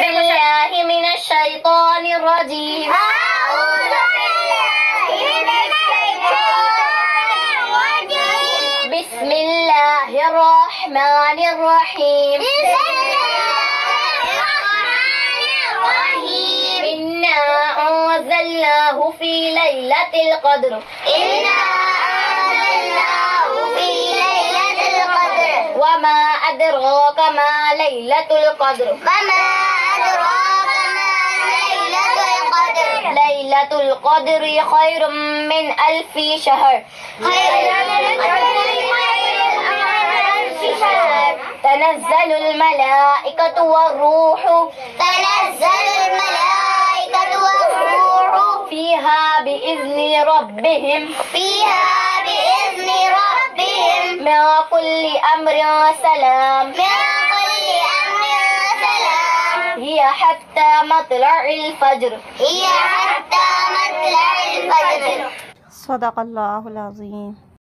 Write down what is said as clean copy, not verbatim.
بالله من الشيطان الرجيم. أعوذ بالله من الشيطان الرجيم. بسم الله الرحمن الرحيم. بسم الله الرحمن الرحيم. إنا أنزلناه في ليلة القدر. إنا أنزلناه في ليلة القدر. وما أدراك ما ليلة القدر. وما أدراك ما ليلة القدر. ليلة القدر خير من 1000 شهر. تنزل الملائكة والروح. تنزل الملائكة والروح. فيها بإذن ربهم. فيها بإذن ربهم. من كل أمر سلام. من كل أمر سلام. هي حتى مطلع الفجر. هي حتى مطلع الفجر. صدق الله العظيم.